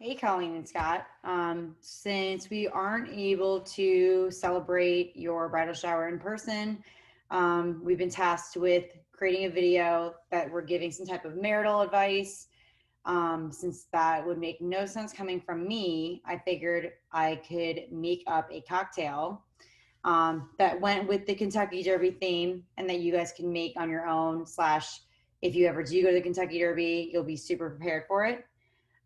Hey, Colleen and Scott. Since we aren't able to celebrate your bridal shower in person, we've been tasked with creating a video that we're giving some type of marital advice. Since that would make no sense coming from me, I figured I could make up a cocktail that went with the Kentucky Derby theme and that you guys can make on your own. Slash, if you ever do go to the Kentucky Derby, you'll be super prepared for it.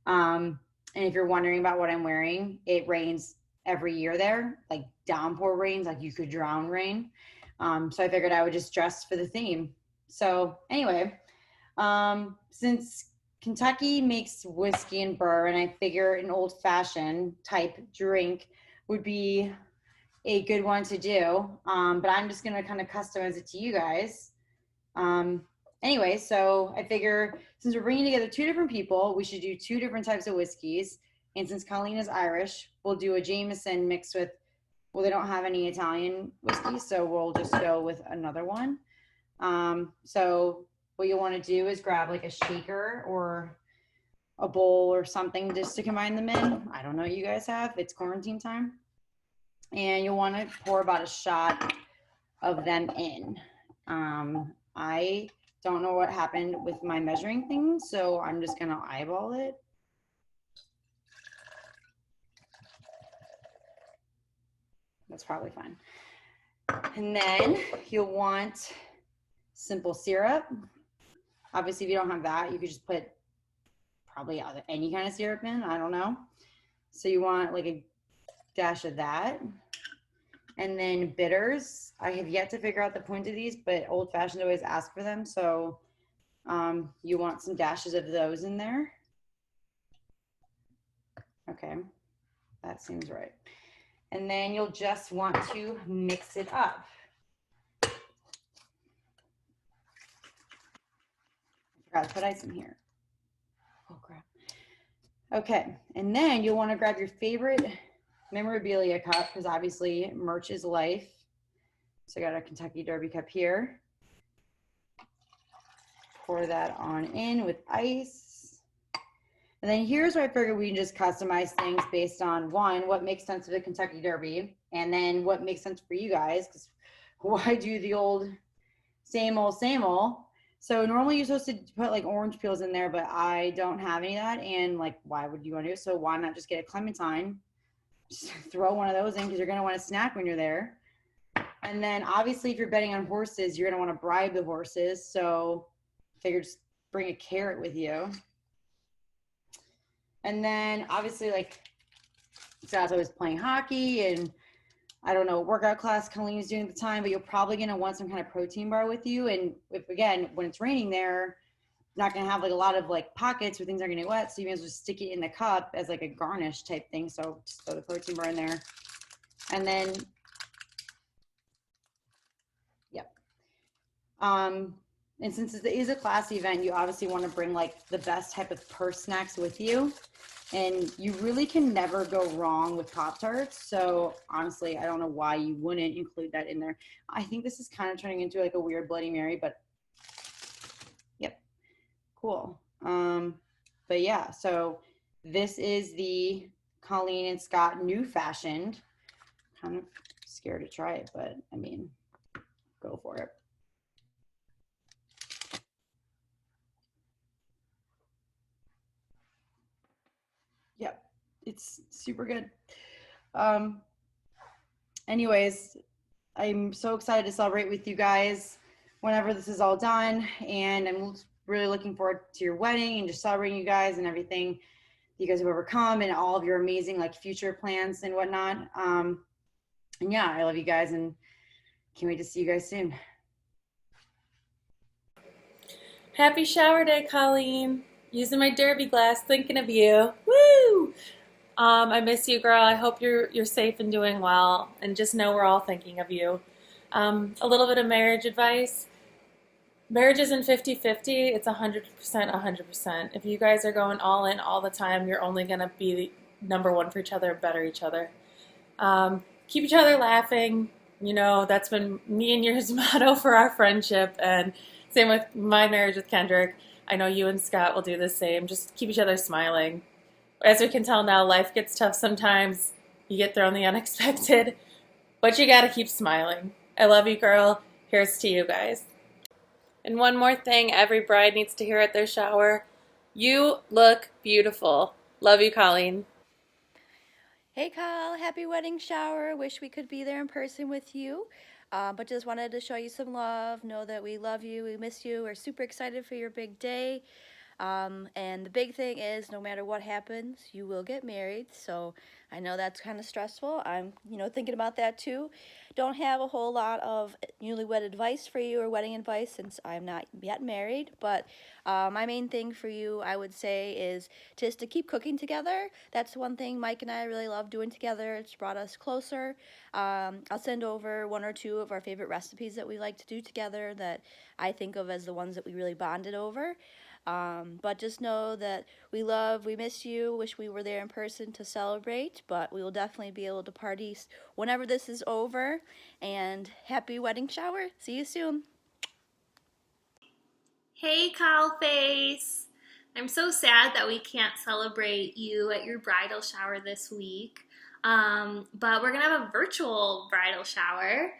Um, and if you're wondering about what I'm wearing, it rains every year there, like downpour rains, like you could drown rain. So I figured I would just dress for the theme. So anyway, since Kentucky makes whiskey and bourbon, I figure an old fashioned type drink would be a good one to do. But I'm just going to kind of customize it to you guys. Um, anyway, so I figure since we're bringing together two different people, we should do two different types of whiskeys. And since Colleen is Irish, we'll do a Jameson mixed with, well, they don't have any Italian whiskey, so we'll just go with another one. So what you want to do is grab like a shaker or a bowl or something just to combine them in. I don't know what you guys have. It's quarantine time. And you'll want to pour about a shot of them in. I don't know what happened with my measuring thing, so I'm just gonna eyeball it. That's probably fine. And then you'll want simple syrup. Obviously, if you don't have that, you could just put probably any kind of syrup in. I don't know. So you want like a dash of that. And then bitters. I have yet to figure out the point of these, but old fashioned always ask for them. So you want some dashes of those in there. Okay, that seems right. And then you'll just want to mix it up. I forgot to put ice in here. Oh crap. Okay, and then you'll want to grab your favorite memorabilia cup, because obviously merch is life. So I got a Kentucky Derby cup here. Pour that on in with ice. And then here's where I figured we can just customize things based on one, what makes sense for the Kentucky Derby, and then what makes sense for you guys, because why do the old same old, same old? So normally you're supposed to put like orange peels in there, but I don't have any of that. And like, why would you want to do it? So why not just get a clementine? Just throw one of those in because you're going to want to snack when you're there. And then obviously if you're betting on horses, you're going to want to bribe the horses. So figure just bring a carrot with you. And then obviously like Scott's always playing hockey and I don't know what workout class Colleen is doing at the time, but you're probably going to want some kind of protein bar with you. And if, again, when it's raining there, you're not going to have like a lot of like pockets where things are going to get wet. So you may as well stick it in the cup as like a garnish type thing. So just throw the protein bar in there. And then, yep. And since it is a class event, you obviously want to bring like the best type of purse snacks with you. And you really can never go wrong with Pop-Tarts. So honestly, I don't know why you wouldn't include that in there. I think this is kind of turning into like a weird Bloody Mary, but yep, cool. But yeah, so this is the Colleen and Scott new fashioned. Kind of scared to try it, but I mean, go for it. Yep, it's super good. Anyways, I'm so excited to celebrate with you guys whenever this is all done. And I'm really looking forward to your wedding and just celebrating you guys and everything you guys have overcome and all of your amazing like future plans and whatnot. And yeah, I love you guys and can't wait to see you guys soon. Happy shower day, Colleen. Using my derby glass, thinking of you. Woo! I miss you, girl. I hope you're safe and doing well. And just know we're all thinking of you. A little bit of marriage advice. Marriage isn't 50-50. It's 100%, 100%. If you guys are going all in all the time, you're only going to be number one for each other, better each other. Keep each other laughing. You know, that's been me and yours motto for our friendship. And same with my marriage with Kendrick. I know you and Scott will do the same. Just keep each other smiling. As we can tell now, life gets tough sometimes. You get thrown the unexpected, but you gotta keep smiling. I love you, girl. Here's to you guys. And one more thing every bride needs to hear at their shower. You look beautiful. Love you, Colleen. Hey Kyle, happy wedding shower. Wish we could be there in person with you. But just wanted to show you some love. Know that we love you, we miss you. We're super excited for your big day. And the big thing is, no matter what happens, you will get married. So I know that's kind of stressful. I'm, thinking about that too. Don't have a whole lot of newlywed advice for you or wedding advice since I'm not yet married. But my main thing for you, I would say, is just to keep cooking together. That's one thing Mike and I really love doing together. It's brought us closer. I'll send over one or two of our favorite recipes that we like to do together that I think of as the ones that we really bonded over. But just know that we miss you, wish we were there in person to celebrate, but we will definitely be able to party whenever this is over. And happy wedding shower. See you soon. Hey, Kyle Face. I'm so sad that we can't celebrate you at your bridal shower this week, but we're going to have a virtual bridal shower.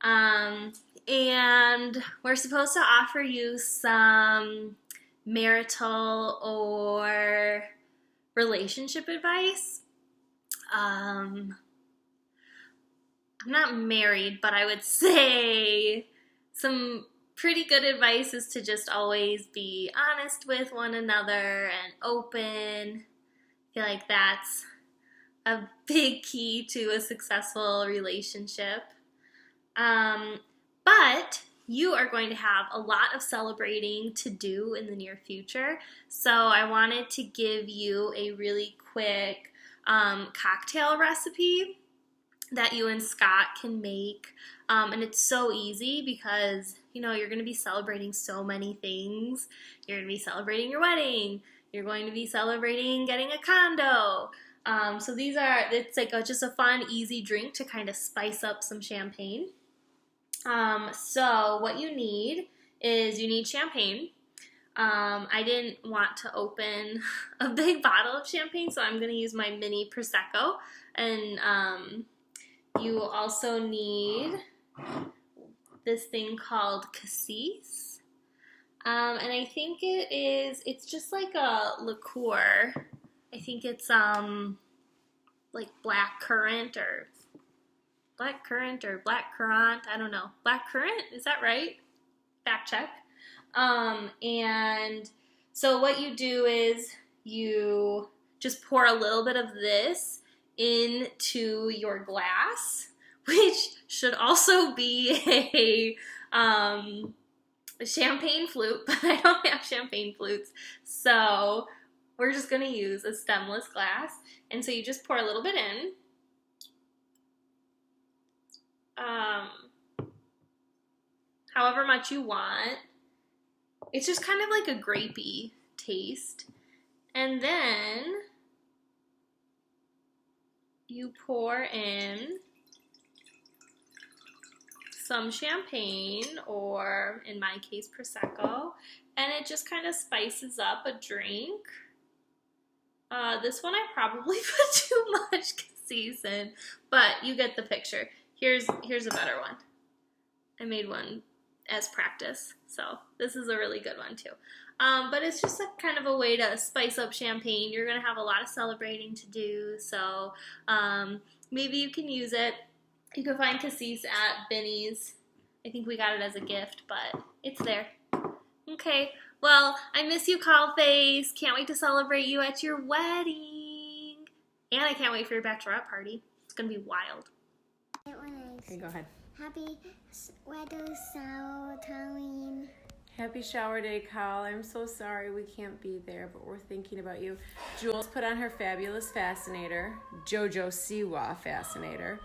And we're supposed to offer you some marital or relationship advice. I'm not married, but I would say some pretty good advice is to just always be honest with one another and open. I feel like that's a big key to a successful relationship. But you are going to have a lot of celebrating to do in the near future. So I wanted to give you a really quick cocktail recipe that you and Scott can make. And it's so easy because, you're going to be celebrating so many things. You're going to be celebrating your wedding. You're going to be celebrating getting a condo. So it's like just a fun, easy drink to kind of spice up some champagne. So what you need is champagne. I didn't want to open a big bottle of champagne, so I'm going to use my mini Prosecco. And you also need this thing called cassis. And I think it's just like a liqueur. I think it's like black currant or black currant, I don't know. Black currant, is that right? Fact check. And so what you do is you just pour a little bit of this into your glass, which should also be a champagne flute, but I don't have champagne flutes, so we're just going to use a stemless glass. And so you just pour a little bit in. However much you want. It's just kind of like a grapey taste. And then you pour in some champagne, or in my case, Prosecco, and it just kind of spices up a drink. This one I probably put too much cassis in, but you get the picture. Here's a better one. I made one as practice, so this is a really good one too. But it's just kind of a way to spice up champagne. You're going to have a lot of celebrating to do, so maybe you can use it. You can find cassis at Binny's. I think we got it as a gift, but it's there. Okay, well, I miss you, Callface. Can't wait to celebrate you at your wedding. And I can't wait for your bachelorette party. It's going to be wild. Okay, go ahead. Happy wedding shower, Colleen. Happy shower day, Kyle. I'm so sorry we can't be there, but we're thinking about you. Jules put on her fabulous fascinator, JoJo Siwa fascinator,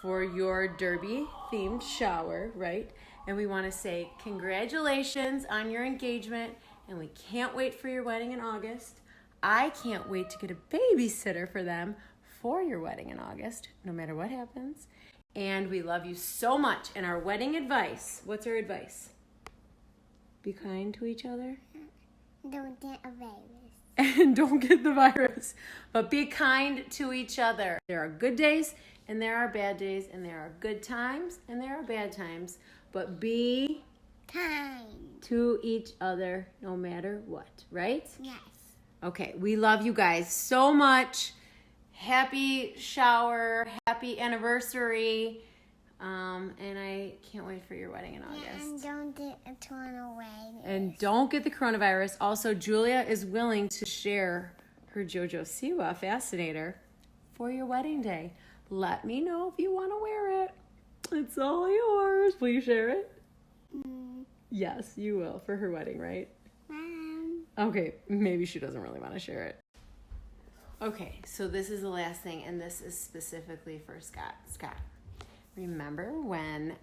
for your derby-themed shower, right? And we want to say congratulations on your engagement, and we can't wait for your wedding in August. I can't wait to get a babysitter for them for your wedding in August, no matter what happens. And we love you so much. And our wedding advice, what's our advice? Be kind to each other. Don't get a virus. and don't get the virus. But be kind to each other. There are good days and there are bad days, and there are good times and there are bad times. But be Kind. to each other no matter what, right? Yes. Okay, we love you guys so much. Happy shower, happy anniversary. And I can't wait for your wedding in And August. don't get a torn away. And don't get the coronavirus. Also, Julia is willing to share her JoJo Siwa Fascinator for your wedding day. Let me know if you want to wear it. It's all yours. Will you share it? Yes, you will for her wedding, right? Mom. Okay, maybe she doesn't really want to share it. Okay, so this is the last thing, and this is specifically for Scott. Scott, remember when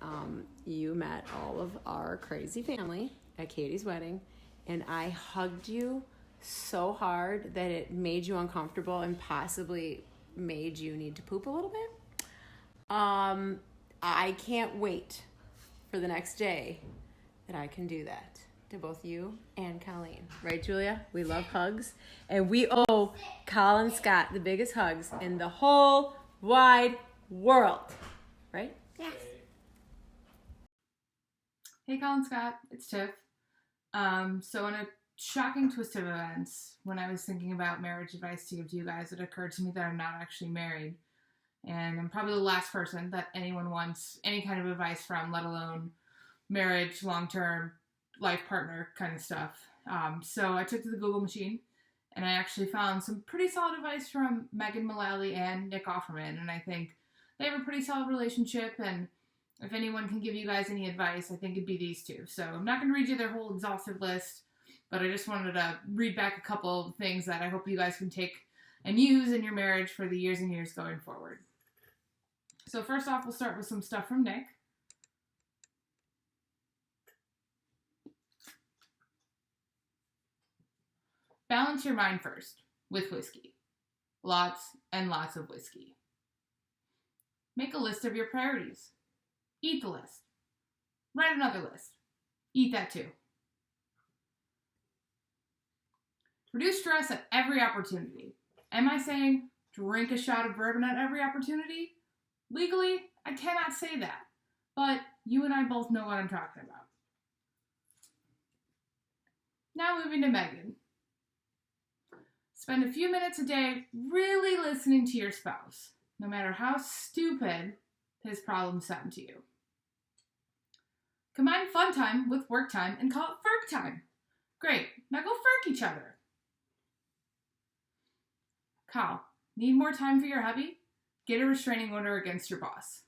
you met all of our crazy family at Katie's wedding, and I hugged you so hard that it made you uncomfortable and possibly made you need to poop a little bit? I can't wait for the next day that I can do that to both you and Colleen. Right, Julia? We love hugs. And we owe Colin and Scott the biggest hugs in the whole wide world. Right? Yes. Hey Colin Scott, it's Tiff. So in a shocking twist of events, when I was thinking about marriage advice to give to you guys, it occurred to me that I'm not actually married. And I'm probably the last person that anyone wants any kind of advice from, let alone marriage, long-term, life partner kind of stuff. So I took to the Google machine and I actually found some pretty solid advice from Megan Mullally and Nick Offerman. And I think they have a pretty solid relationship, and if anyone can give you guys any advice, I think it'd be these two. So I'm not going to read you their whole exhaustive list, but I just wanted to read back a couple of things that I hope you guys can take and use in your marriage for the years and years going forward. So first off, we'll start with some stuff from Nick. Balance your mind first with whiskey. Lots and lots of whiskey. Make a list of your priorities. Eat the list. Write another list. Eat that too. Reduce stress at every opportunity. Am I saying drink a shot of bourbon at every opportunity? Legally, I cannot say that, but you and I both know what I'm talking about. Now moving to Megan. Spend a few minutes a day really listening to your spouse, no matter how stupid his problems sound to you. Combine fun time with work time and call it Ferk time. Great, now go Ferk each other. Kyle, need more time for your hubby? Get a restraining order against your boss.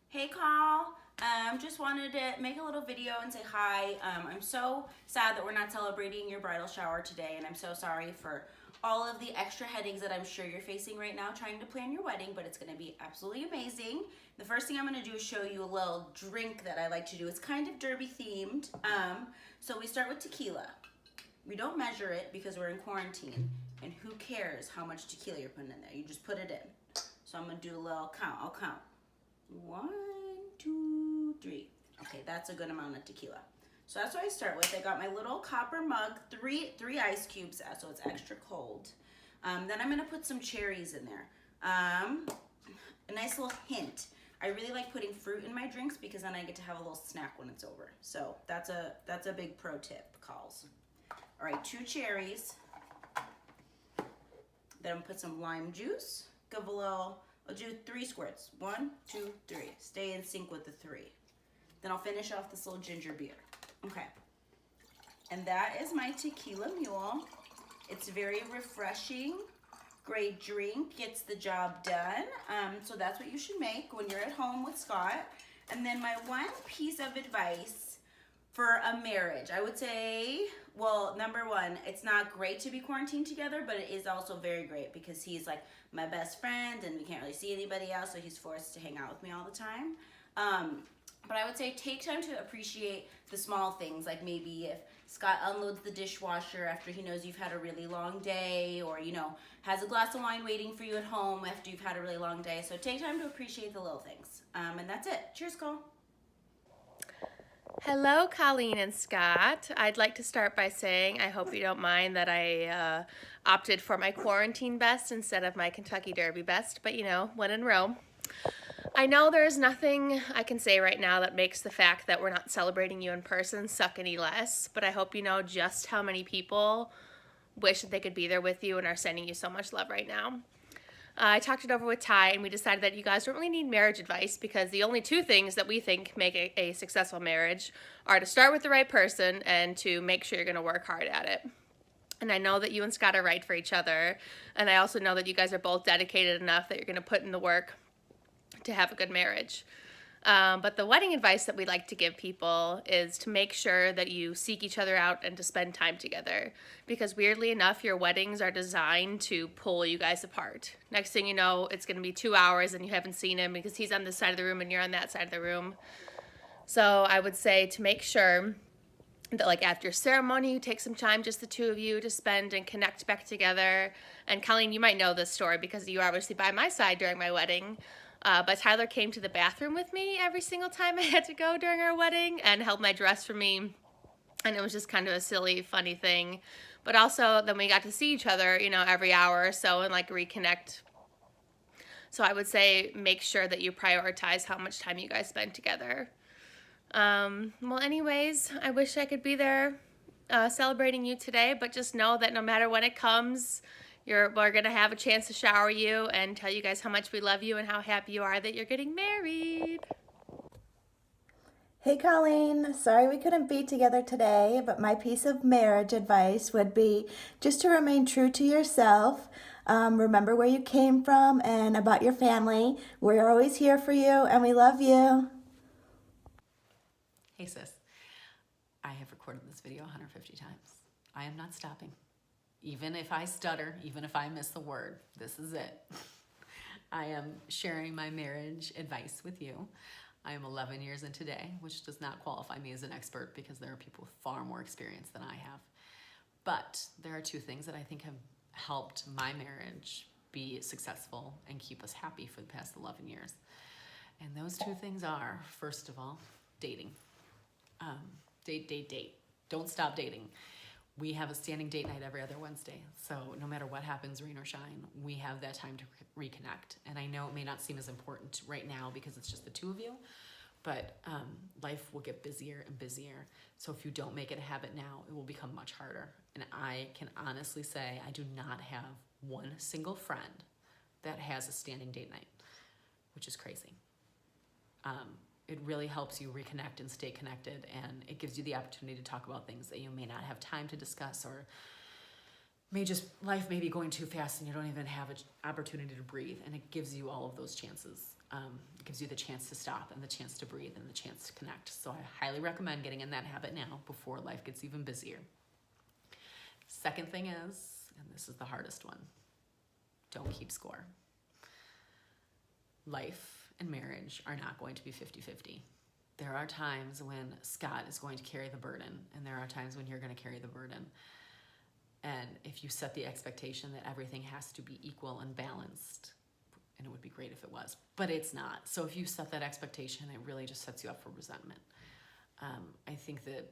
Hey Carl, just wanted to make a little video and say hi. I'm so sad that we're not celebrating your bridal shower today, and I'm so sorry for all of the extra headaches that I'm sure you're facing right now trying to plan your wedding, but it's gonna be absolutely amazing. The first thing I'm gonna do is show you a little drink that I like to do. It's kind of derby themed. So we start with tequila. We don't measure it because we're in quarantine, and who cares how much tequila you're putting in there? You just put it in. So I'm gonna do a little count. I'll count. 1, 2, 3. Okay, that's a good amount of tequila. So that's what I start with. I got my little copper mug, three ice cubes, so it's extra cold. Then I'm gonna put some cherries in there. A nice little hint. I really like putting fruit in my drinks because then I get to have a little snack when it's over. So that's a big pro tip, calls. All right, 2 cherries. Then put some lime juice. Give a little, I'll do 3 squirts. 1, 2, 3. Stay in sync with the 3. Then I'll finish off this little ginger beer. Okay. And that is my tequila mule. It's very refreshing. Great drink, gets the job done. So that's what you should make when you're at home with Scott. And then my one piece of advice for a marriage, I would say, well, number one, it's not great to be quarantined together, but it is also very great because he's like my best friend and we can't really see anybody else, so he's forced to hang out with me all the time. But I would say take time to appreciate the small things, like maybe if Scott unloads the dishwasher after he knows you've had a really long day, or, you know, has a glass of wine waiting for you at home after you've had a really long day. So take time to appreciate the little things. And that's it. Cheers, Cole. Hello, Colleen and Scott. I'd like to start by saying I hope you don't mind that I opted for my quarantine best instead of my Kentucky Derby best, but you know, when in Rome. I know there's nothing I can say right now that makes the fact that we're not celebrating you in person suck any less, but I hope you know just how many people wish that they could be there with you and are sending you so much love right now. I talked it over with Ty, and we decided that you guys don't really need marriage advice because the only two things that we think make a successful marriage are to start with the right person and to make sure you're going to work hard at it. And I know that you and Scott are right for each other, and I also know that you guys are both dedicated enough that you're going to put in the work to have a good marriage. But the wedding advice that we like to give people is to make sure that you seek each other out and to spend time together. Because weirdly enough, your weddings are designed to pull you guys apart. Next thing you know, it's going to be 2 hours and you haven't seen him because he's on this side of the room and you're on that side of the room. So I would say to make sure that like after ceremony, you take some time, just the two of you, to spend and connect back together. And Colleen, you might know this story because you were obviously by my side during my wedding. But Tyler came to the bathroom with me every single time I had to go during our wedding and held my dress for me. And it was just kind of a silly, funny thing. But also then we got to see each other, you know, every hour or so and like reconnect. So I would say make sure that you prioritize how much time you guys spend together. Well, anyways, I wish I could be there celebrating you today, but just know that no matter when it comes, we're going to have a chance to shower you and tell you guys how much we love you and how happy you are that you're getting married. Hey Colleen, sorry we couldn't be together today, but my piece of marriage advice would be just to remain true to yourself. Remember where you came from and about your family. We're always here for you and we love you. Hey sis, I have recorded this video 150 times. I am not stopping. Even if I stutter, even if I miss the word, this is it. I am sharing my marriage advice with you. I am 11 years in today, which does not qualify me as an expert because there are people with far more experience than I have. But there are two things that I think have helped my marriage be successful and keep us happy for the past 11 years. And those two things are, first of all, dating. Date. Don't stop dating. We have a standing date night every other Wednesday. So no matter what happens, rain or shine, we have that time to reconnect. And I know it may not seem as important right now because it's just the two of you, but life will get busier and busier. So if you don't make it a habit now, it will become much harder. And I can honestly say I do not have one single friend that has a standing date night, which is crazy. It really helps you reconnect and stay connected, and it gives you the opportunity to talk about things that you may not have time to discuss, or life may be going too fast and you don't even have an opportunity to breathe, and it gives you all of those chances. It gives you the chance to stop and the chance to breathe and the chance to connect. So I highly recommend getting in that habit now before life gets even busier. Second thing is, and this is the hardest one, don't keep score. Life and marriage are not going to be 50-50. There are times when Scott is going to carry the burden, and there are times when you're going to carry the burden. And if you set the expectation that everything has to be equal and balanced, and it would be great if it was, but it's not. So if you set that expectation, it really just sets you up for resentment. I think that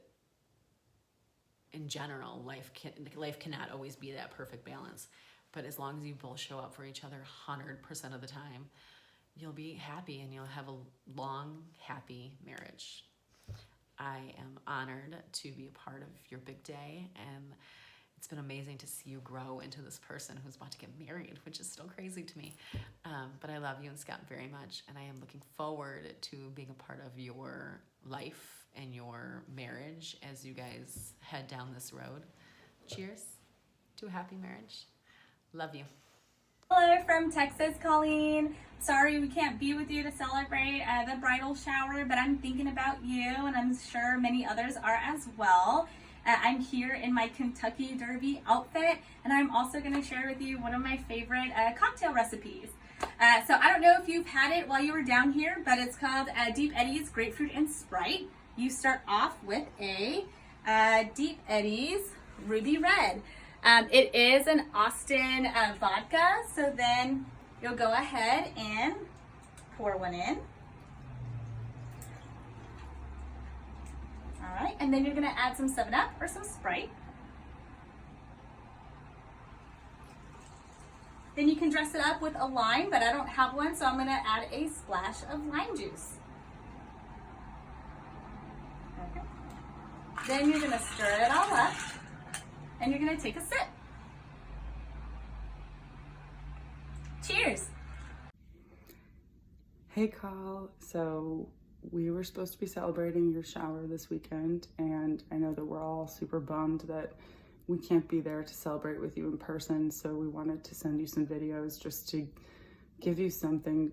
in general, life cannot always be that perfect balance, but as long as you both show up for each other 100% of the time, you'll be happy and you'll have a long, happy marriage. I am honored to be a part of your big day, and it's been amazing to see you grow into this person who's about to get married, which is still crazy to me. But I love you and Scott very much, and I am looking forward to being a part of your life and your marriage as you guys head down this road. Cheers to a happy marriage. Love you. Hello from Texas, Colleen. Sorry we can't be with you to celebrate the bridal shower, but I'm thinking about you, and I'm sure many others are as well. I'm here in my Kentucky Derby outfit, and I'm also going to share with you one of my favorite cocktail recipes. So I don't know if you've had it while you were down here, but it's called Deep Eddies Grapefruit and Sprite. You start off with a Deep Eddies Ruby Red. It is an Austin vodka, so then you'll go ahead and pour one in. And then you're gonna add some 7-Up or some Sprite. Then you can dress it up with a lime, but I don't have one, so I'm gonna add a splash of lime juice. Okay. Then you're gonna stir it all up, and you're gonna take a sip. Cheers. Hey Carl, so we were supposed to be celebrating your shower this weekend, and I know that we're all super bummed that we can't be there to celebrate with you in person, so we wanted to send you some videos just to give you something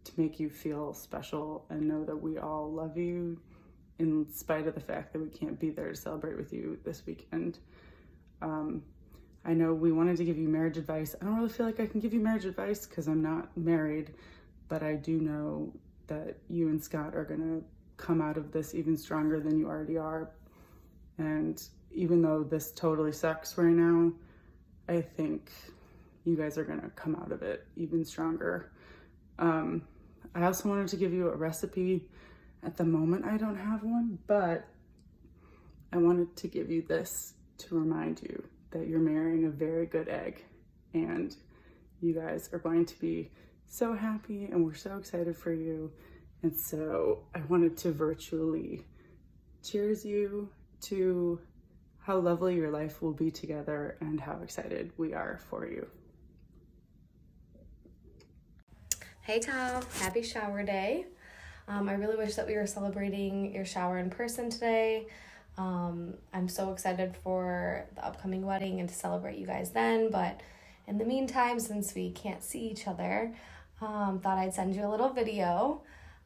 to make you feel special and know that we all love you in spite of the fact that we can't be there to celebrate with you this weekend. I know we wanted to give you marriage advice. I don't really feel like I can give you marriage advice because I'm not married, but I do know that you and Scott are gonna come out of this even stronger than you already are. And even though this totally sucks right now, I think you guys are gonna come out of it even stronger. I also wanted to give you a recipe. At the moment, I don't have one, but I wanted to give you this to remind you that you're marrying a very good egg, and you guys are going to be so happy, and we're so excited for you. And so I wanted to virtually cheers you to how lovely your life will be together and how excited we are for you. Hey Tom, happy shower day. I really wish that we were celebrating your shower in person today. I'm so excited for the upcoming wedding and to celebrate you guys then, but in the meantime, since we can't see each other, thought I'd send you a little video.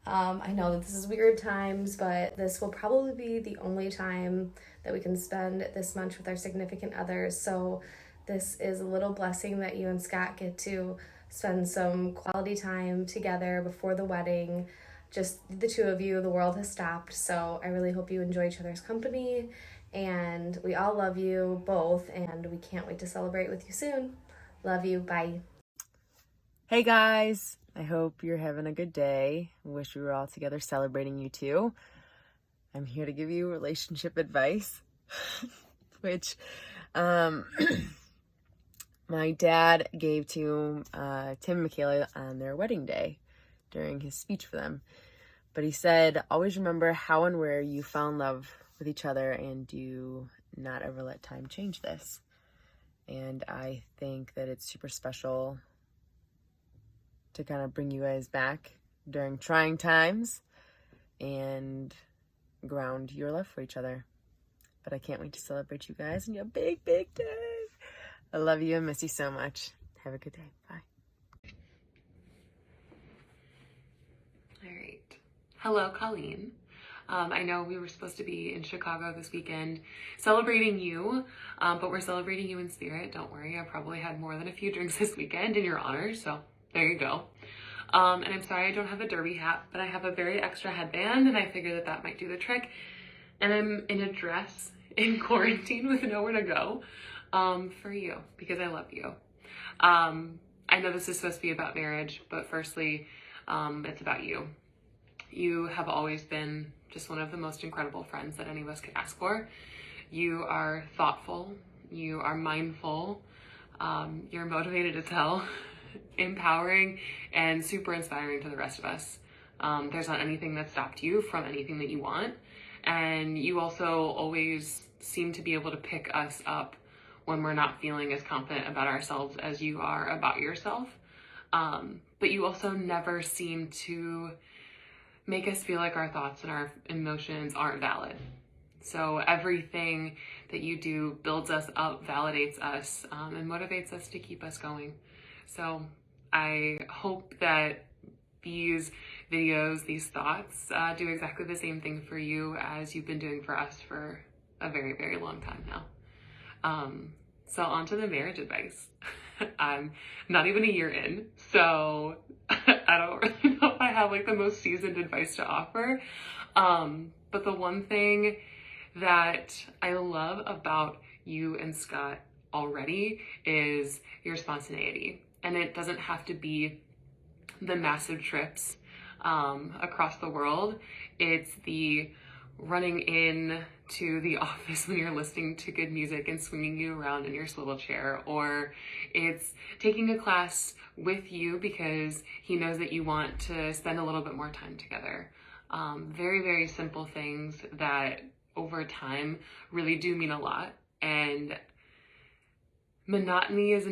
I know that this is weird times, but this will probably be the only time that we can spend this much with our significant others. So this is a little blessing that you and Scott get to spend some quality time together before the wedding. Just the two of you. The world has stopped. So I really hope you enjoy each other's company, and we all love you both, and we can't wait to celebrate with you soon. Love you. Bye. Hey guys, I hope you're having a good day. I wish we were all together celebrating you too. I'm here to give you relationship advice, which my dad gave to Tim and Michaela on their wedding day during his speech for them. But he said, always remember how and where you fell in love with each other, and do not ever let time change this. And I think that it's super special to kind of bring you guys back during trying times and ground your love for each other. But I can't wait to celebrate you guys on your big, big day. I love you and miss you so much. Have a good day. Bye. All right. Hello, Colleen. I know we were supposed to be in Chicago this weekend celebrating you, but we're celebrating you in spirit. Don't worry, I probably had more than a few drinks this weekend in your honor, so there you go. And I'm sorry I don't have a derby hat, but I have a very extra headband, and I figure that might do the trick. And I'm in a dress in quarantine with nowhere to go for you, because I love you. I know this is supposed to be about marriage, but firstly, it's about you. You have always been just one of the most incredible friends that any of us could ask for. You are thoughtful, you are mindful, you're motivated as hell, empowering, and super inspiring to the rest of us. There's not anything that stopped you from anything that you want. And you also always seem to be able to pick us up when we're not feeling as confident about ourselves as you are about yourself. But you also never seem to make us feel like our thoughts and our emotions aren't valid. So everything that you do builds us up, validates us, and motivates us to keep us going. So I hope that these videos, these thoughts, do exactly the same thing for you as you've been doing for us for a very, very long time now. So on to the marriage advice. I'm not even a year in, so I don't really know if I have like the most seasoned advice to offer. But the one thing that I love about you and Scott already is your spontaneity. And it doesn't have to be the massive trips across the world. It's the running in to the office when you're listening to good music and swinging you around in your swivel chair, or it's taking a class with you because he knows that you want to spend a little bit more time together. Very, very simple things that over time really do mean a lot. And monotony is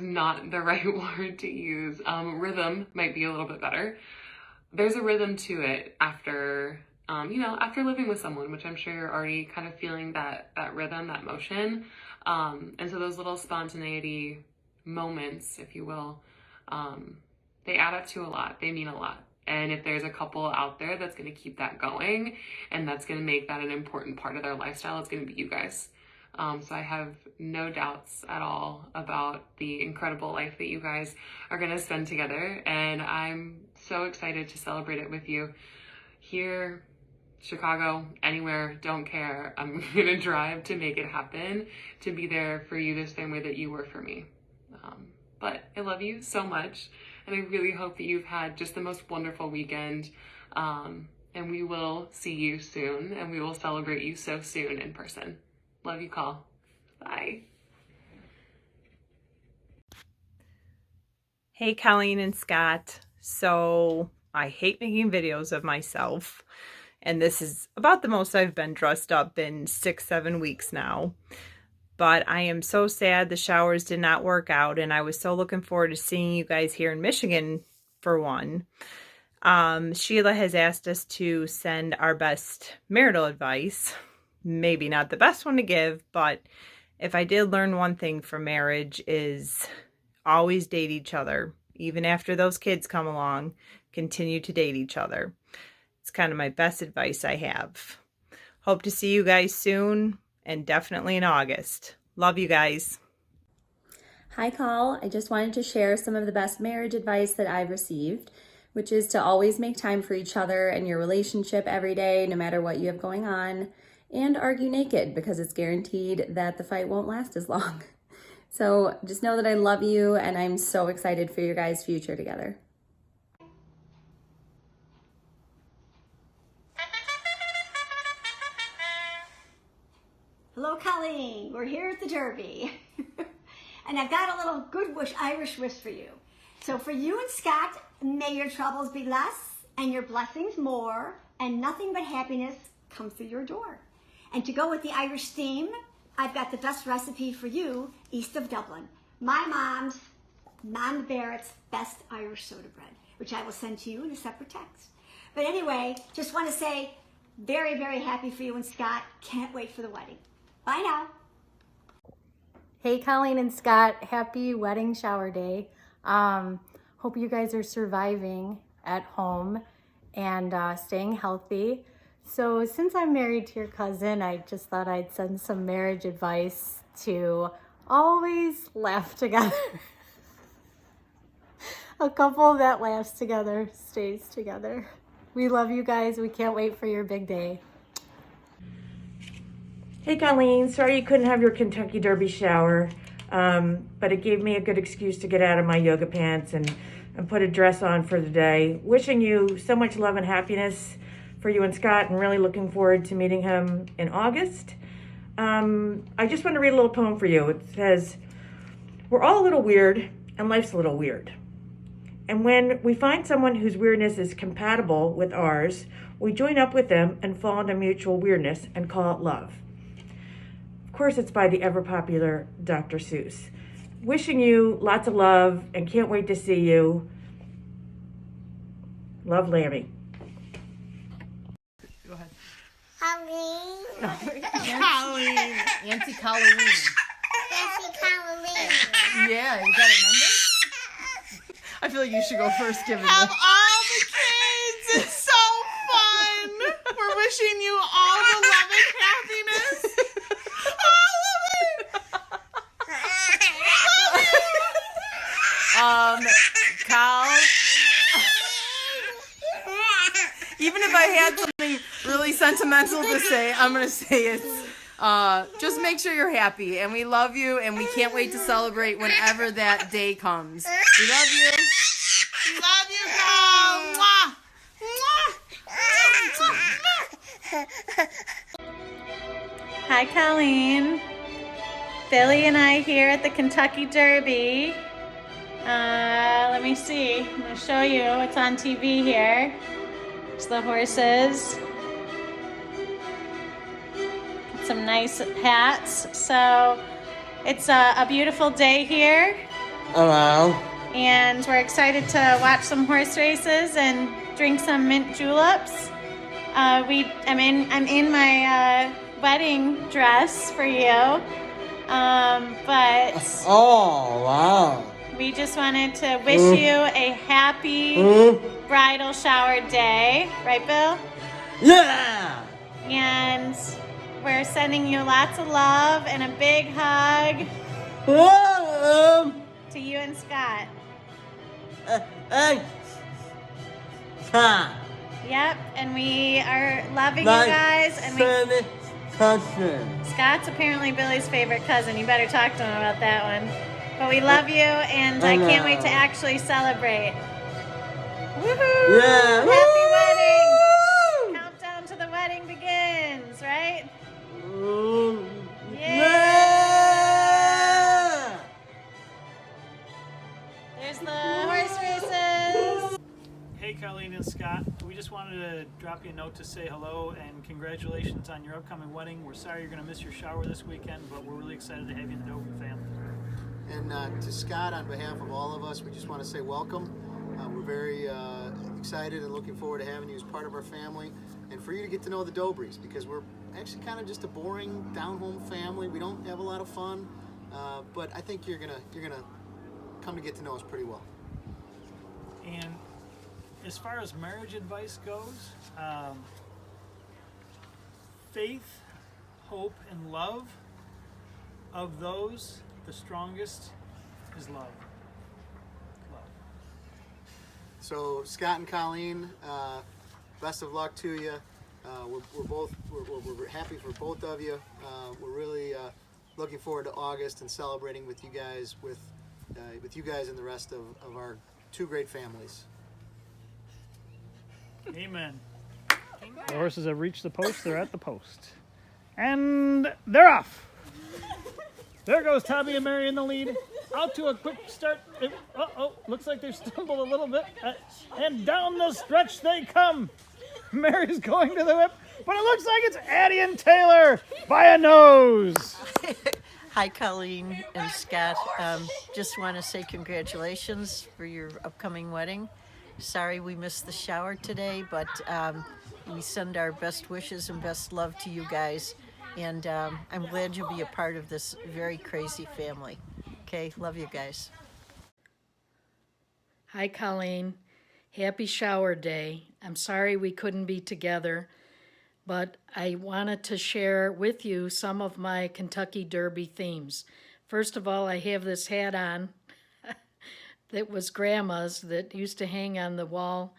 not the right word to use. Rhythm might be a little bit better. There's a rhythm to it after, after living with someone, which I'm sure you're already kind of feeling that rhythm, that motion. And so those little spontaneity moments, if you will, they add up to a lot. They mean a lot. And if there's a couple out there that's going to keep that going and that's going to make that an important part of their lifestyle, it's going to be you guys. So I have no doubts at all about the incredible life that you guys are going to spend together. And I'm so excited to celebrate it with you. Here, Chicago, anywhere, don't care. I'm going to drive to make it happen, to be there for you the same way that you were for me. But I love you so much. And I really hope that you've had just the most wonderful weekend. And we will see you soon, and we will celebrate you so soon in person. Love you, Call. Bye. Hey, Colleen and Scott. So I hate making videos of myself. And this is about the most I've been dressed up in 6-7 weeks now. But I am so sad the showers did not work out, and I was so looking forward to seeing you guys here in Michigan for one. Sheila has asked us to send our best marital advice. Maybe not the best one to give, but if I did learn one thing from marriage is always date each other. Even after those kids come along, continue to date each other. It's kind of my best advice I have. Hope to see you guys soon, and definitely in August. Love you guys. Hi, Call. I just wanted to share some of the best marriage advice that I've received, which is to always make time for each other and your relationship every day, no matter what you have going on, and argue naked because it's guaranteed that the fight won't last as long. So just know that I love you, and I'm so excited for your guys' future together. Hello, Colleen. We're here at the Derby. And I've got a little good wish, Irish wish for you. So for you and Scott, may your troubles be less and your blessings more, and nothing but happiness come through your door. And to go with the Irish theme, I've got the best recipe for you east of Dublin. My mom's, Mom Barrett's best Irish soda bread, which I will send to you in a separate text. But anyway, just want to say, very, very happy for you and Scott. Can't wait for the wedding. Bye now. Hey, Colleen and Scott, happy wedding shower day. Hope you guys are surviving at home and staying healthy. So since I'm married to your cousin, I just thought I'd send some marriage advice to always laugh together. A couple that laughs together stays together. We love you guys. We can't wait for your big day. Hey Colleen, sorry you couldn't have your Kentucky Derby shower, but it gave me a good excuse to get out of my yoga pants and put a dress on for the day. Wishing you so much love and happiness for you and Scott, and really looking forward to meeting him in August. I just want to read a little poem for you. It says, "We're all a little weird, and life's a little weird. And when we find someone whose weirdness is compatible with ours, we join up with them and fall into mutual weirdness and call it love." Of course, it's by the ever-popular Dr. Seuss. Wishing you lots of love and can't wait to see you. Love, Lammy. Go ahead. Colleen. Colleen. Auntie Colleen. Auntie Colleen. Yeah, you got a number? I feel like you should go first, given Have this. all the kids. It's so fun. We're wishing you all the love and happiness. Kyle, even if I had something really sentimental to say, I'm going to say it's, just make sure you're happy, and we love you, and we can't wait to celebrate whenever that day comes. We love you. Love you, Kyle. Mwah. Mwah. Hi, Colleen. Billy and I here at the Kentucky Derby. Let me see. I'm going to show you what's on TV here. It's the horses. Some nice hats. So it's a beautiful day here. Hello. And we're excited to watch some horse races and drink some mint juleps. I'm in my wedding dress for you. But Oh, wow. we just wanted to wish you a happy bridal shower day. Right, Bill? Yeah! And we're sending you lots of love and a big hug to you and Scott. Yep, and we are loving you guys. And Scott's apparently Billy's favorite cousin. You better talk to him about that one. But we love you, and I can't wait to actually celebrate. Woohoo! Yeah! Happy wedding! Countdown to the wedding begins, right? Yeah! There's the horse races. Hey, Colleen and Scott. We just wanted to drop you a note to say hello and congratulations on your upcoming wedding. We're sorry you're going to miss your shower this weekend, but we're really excited to have you in the Dover family. And to Scott, on behalf of all of us, we just want to say welcome. We're very excited and looking forward to having you as part of our family and for you to get to know the Dobrys, because we're actually kind of just a boring down-home family. We don't have a lot of fun, but I think you're gonna come to get to know us pretty well. And as far as marriage advice goes, faith, hope, and love, of those, the strongest is love. So Scott and Colleen, best of luck to you. We're happy for both of you. We're really looking forward to August and celebrating with you guys, with you guys and the rest of our two great families. Amen. The horses have reached the post. They're at the post. And they're off. There goes Tommy and Mary in the lead. Out to a quick start. Looks like they've stumbled a little bit. And down the stretch they come. Mary's going to the whip, but it looks like it's Addie and Taylor by a nose. Hi, Colleen and Scott. Just want to say congratulations for your upcoming wedding. Sorry we missed the shower today, but we send our best wishes and best love to you guys. And I'm glad you'll be a part of this very crazy family. Okay, love you guys. Hi, Colleen. Happy shower day. I'm sorry we couldn't be together, but I wanted to share with you some of my Kentucky Derby themes. First of all, I have this hat on that was Grandma's that used to hang on the wall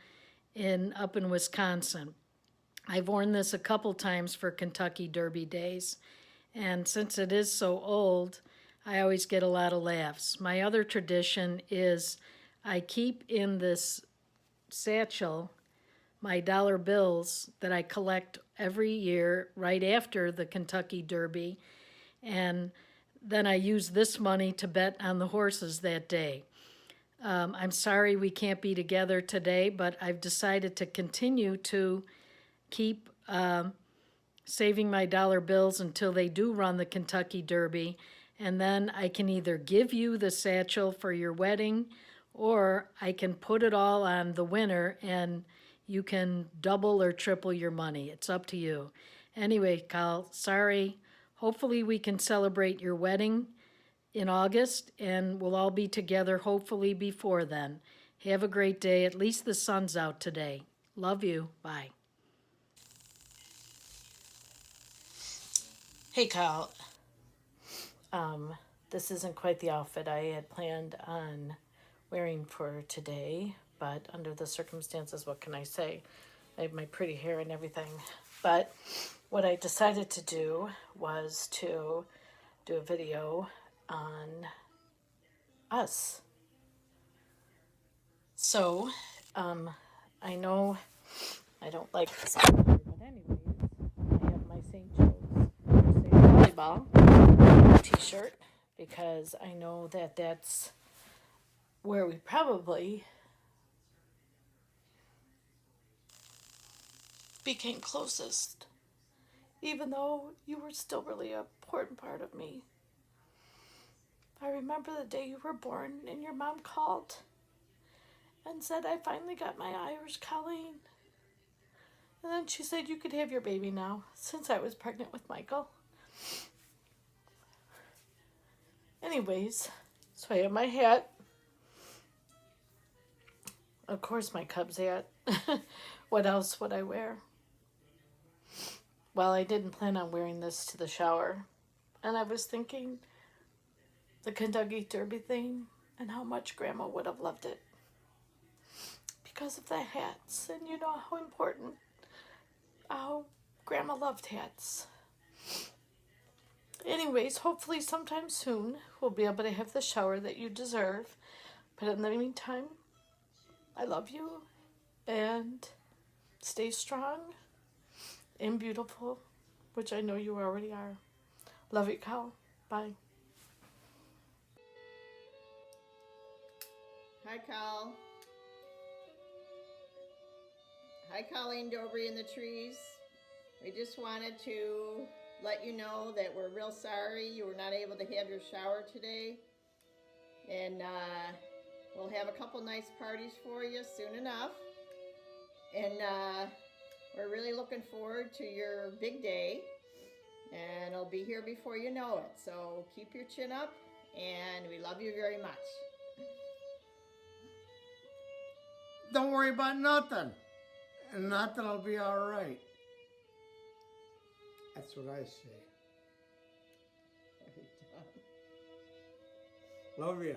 up in Wisconsin. I've worn this a couple times for Kentucky Derby days, and since it is so old, I always get a lot of laughs. My other tradition is I keep in this satchel my dollar bills that I collect every year right after the Kentucky Derby, and then I use this money to bet on the horses that day. I'm sorry we can't be together today, but I've decided to continue to keep saving my dollar bills until they do run the Kentucky Derby, and then I can either give you the satchel for your wedding, or I can put it all on the winner and you can double or triple your money. It's up to you. Anyway, Kyle, sorry. Hopefully we can celebrate your wedding in August, and we'll all be together hopefully before then. Have a great day. At least the sun's out today. Love you. Bye. Hey, Kyle. This isn't quite the outfit I had planned on wearing for today, but under the circumstances, what can I say? I have my pretty hair and everything. But what I decided to do was to do a video on us. So, I know I don't like this color, but anyways, volleyball t-shirt because I know that that's where we probably became closest, even though you were still really an important part of me. I remember the day you were born and your mom called and said, I finally got my Irish Colleen. And then she said you could have your baby now since I was pregnant with Michael. Anyways, so I have my hat. Of course my Cubs hat. What else would I wear? Well, I didn't plan on wearing this to the shower. And I was thinking the Kentucky Derby thing and how much Grandma would have loved it. Because of the hats, and you know how important, how Grandma loved hats. Anyways, hopefully sometime soon we'll be able to have the shower that you deserve. But in the meantime, I love you and stay strong and beautiful, which I know you already are. Love you, Cal. Bye. Hi, Cal. Hi, Colleen Dobry in the trees. We just wanted to let you know that we're real sorry you were not able to have your shower today. And we'll have a couple nice parties for you soon enough. And we're really looking forward to your big day. And it'll be here before you know it. So keep your chin up, and we love you very much. Don't worry about nothing. And nothing will be all right. That's what I say. Love you.